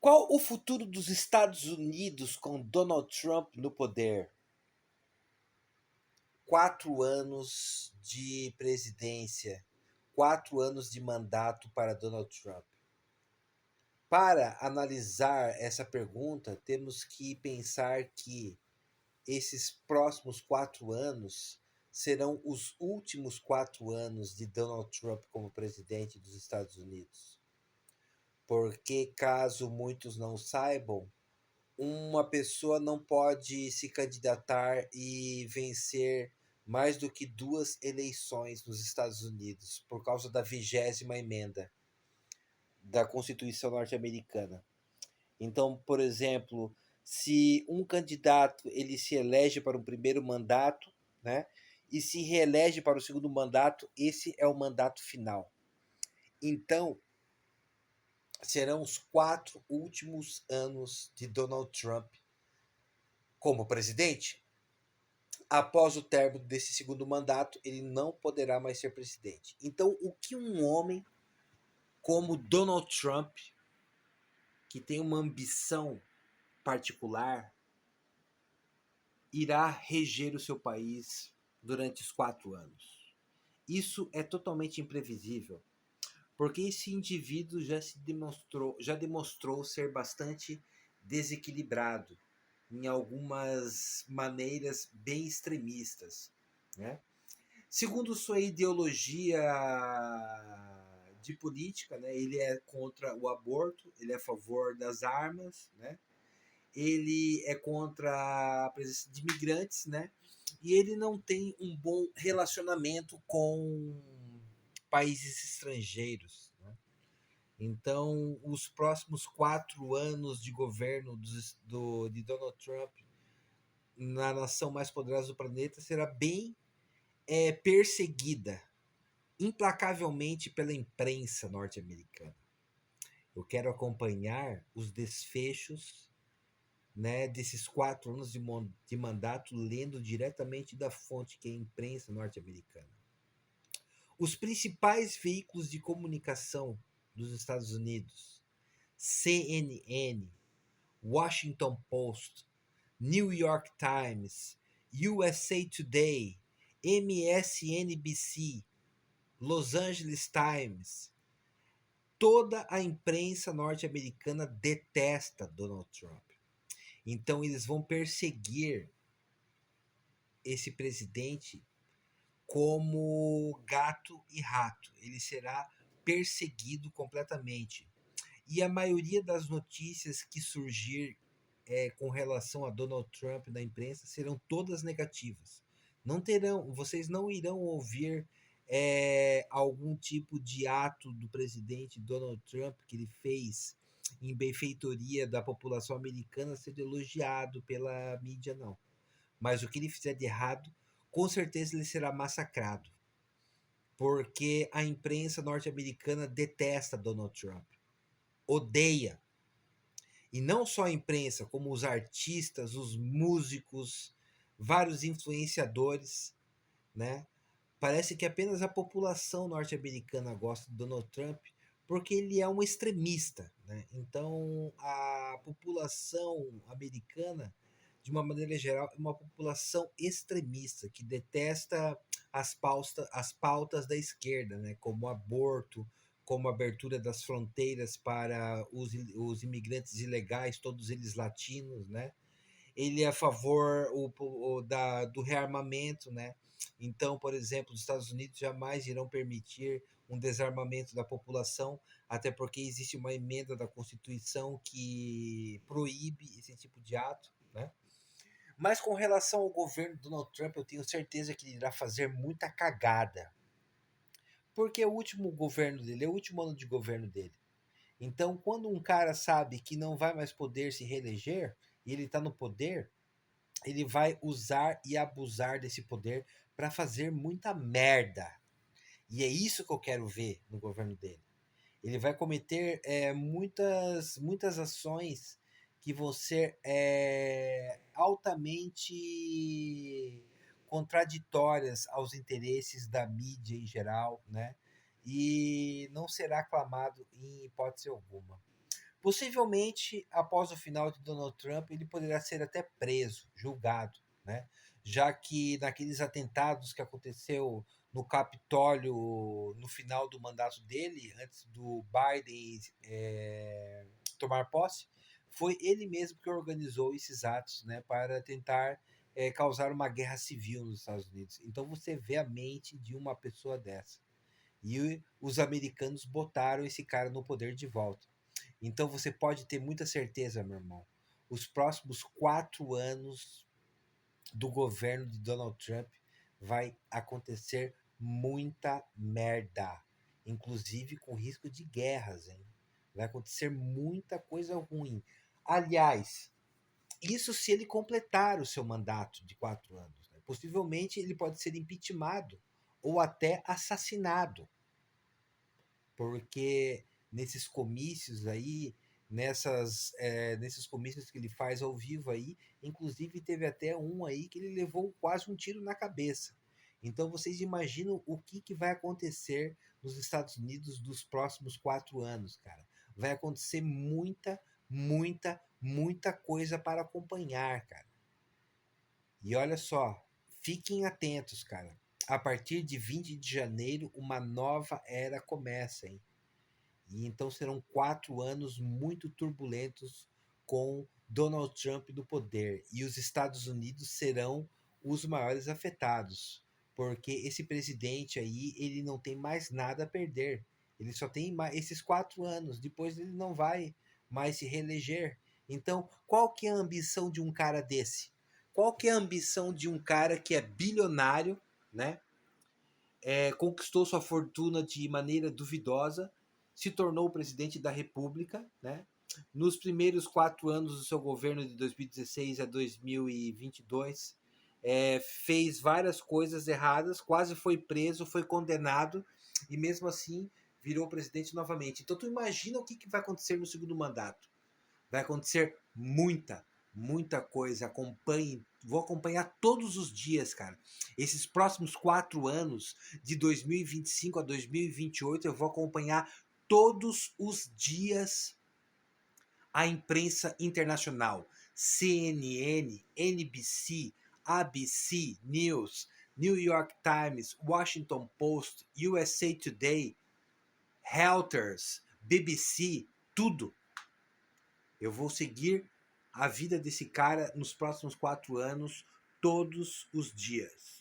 Qual o futuro dos Estados Unidos com Donald Trump no poder? 4 anos de presidência, 4 anos de mandato para Donald Trump. Para analisar essa pergunta, temos que pensar que esses próximos 4 anos serão os últimos 4 anos de Donald Trump como presidente dos Estados Unidos. Porque, caso muitos não saibam, uma pessoa não pode se candidatar e vencer mais do que 2 eleições nos Estados Unidos, por causa da 20ª emenda da Constituição norte-americana. Então, por exemplo, se um candidato ele se elege para um primeiro mandato, né, e se reelege para o segundo mandato, esse é o mandato final. Então, serão os 4 últimos anos de Donald Trump como presidente. Após o término desse segundo mandato, ele não poderá mais ser presidente. Então, o que um homem como Donald Trump, que tem uma ambição particular, irá reger o seu país durante os 4 anos? Isso é totalmente imprevisível, porque esse indivíduo já demonstrou ser bastante desequilibrado em algumas maneiras bem extremistas, né? Segundo sua ideologia de política, né, ele é contra o aborto, ele é a favor das armas, né? Ele é contra a presença de imigrantes, né? E ele não tem um bom relacionamento com países estrangeiros, né? Então, os próximos 4 anos de governo de Donald Trump na nação mais poderosa do planeta será bem perseguida implacavelmente pela imprensa norte-americana. Eu quero acompanhar os desfechos, né, desses 4 anos de mandato, lendo diretamente da fonte, que é a imprensa norte-americana. Os principais veículos de comunicação dos Estados Unidos: CNN, Washington Post, New York Times, USA Today, MSNBC, Los Angeles Times, toda a imprensa norte-americana detesta Donald Trump. Então eles vão perseguir esse presidente como gato e rato. Ele será perseguido completamente. E a maioria das notícias que surgir com relação a Donald Trump na imprensa serão todas negativas. Vocês não irão ouvir algum tipo de ato do presidente Donald Trump que ele fez em benfeitoria da população americana sendo elogiado pela mídia, não. Mas o que ele fizer de errado, com certeza ele será massacrado, porque a imprensa norte-americana detesta Donald Trump, odeia. E não só a imprensa, como os artistas, os músicos, vários influenciadores, né? Parece que apenas a população norte-americana gosta de Donald Trump porque ele é um extremista, né? Então, a população americana, de uma maneira geral, é uma população extremista que detesta as pautas da esquerda, né? Como aborto, como a abertura das fronteiras para os imigrantes ilegais, todos eles latinos, né? Ele é a favor do rearmamento, né? Então, por exemplo, os Estados Unidos jamais irão permitir um desarmamento da população, até porque existe uma emenda da Constituição que proíbe esse tipo de ato, né? Mas com relação ao governo Donald Trump, eu tenho certeza que ele irá fazer muita cagada, porque é o último governo dele, é o último ano de governo dele. Então, quando um cara sabe que não vai mais poder se reeleger e ele está no poder, ele vai usar e abusar desse poder para fazer muita merda. E é isso que eu quero ver no governo dele. Ele vai cometer muitas ações que vão ser altamente contraditórias aos interesses da mídia em geral, né? E não será aclamado em hipótese alguma. Possivelmente, após o final de Donald Trump, ele poderá ser até preso, julgado, né? Já que naqueles atentados que aconteceu no Capitólio no final do mandato dele, antes do Biden tomar posse, foi ele mesmo que organizou esses atos, né, para tentar causar uma guerra civil nos Estados Unidos. Então você vê a mente de uma pessoa dessa. E os americanos botaram esse cara no poder de volta. Então você pode ter muita certeza, meu irmão. Os próximos 4 anos do governo de Donald Trump vai acontecer muita merda, inclusive com risco de guerras, hein? Vai acontecer muita coisa ruim. Aliás, isso se ele completar o seu mandato de 4 anos. Né? Possivelmente ele pode ser impeachmentado ou até assassinado, porque nesses comícios aí, nesses comícios que ele faz ao vivo aí, inclusive teve até um aí que ele levou quase um tiro na cabeça. Então vocês imaginam o que vai acontecer nos Estados Unidos dos próximos 4 anos, cara. Vai acontecer muita, muita, muita coisa para acompanhar, cara. E olha só, fiquem atentos, cara. A partir de 20 de janeiro, uma nova era começa, hein? E então serão 4 anos muito turbulentos com Donald Trump no poder. E os Estados Unidos serão os maiores afetados. Porque esse presidente aí, ele não tem mais nada a perder. Ele só tem esses 4 anos. Depois ele não vai mais se reeleger. Então, qual que é a ambição de um cara desse? Qual que é a ambição de um cara que é bilionário, né? Conquistou sua fortuna de maneira duvidosa, se tornou presidente da República, né? Nos primeiros 4 anos do seu governo de 2016 a 2022, fez várias coisas erradas, quase foi preso, foi condenado e mesmo assim virou presidente novamente. Então tu imagina o que vai acontecer no segundo mandato. Vai acontecer muita, muita coisa. Acompanhe, vou acompanhar todos os dias, cara. Esses próximos 4 anos, de 2025 a 2028, eu vou acompanhar todos os dias a imprensa internacional. CNN, NBC, ABC News, New York Times, Washington Post, USA Today, Reuters, BBC, tudo. Eu vou seguir a vida desse cara nos próximos 4 anos, todos os dias.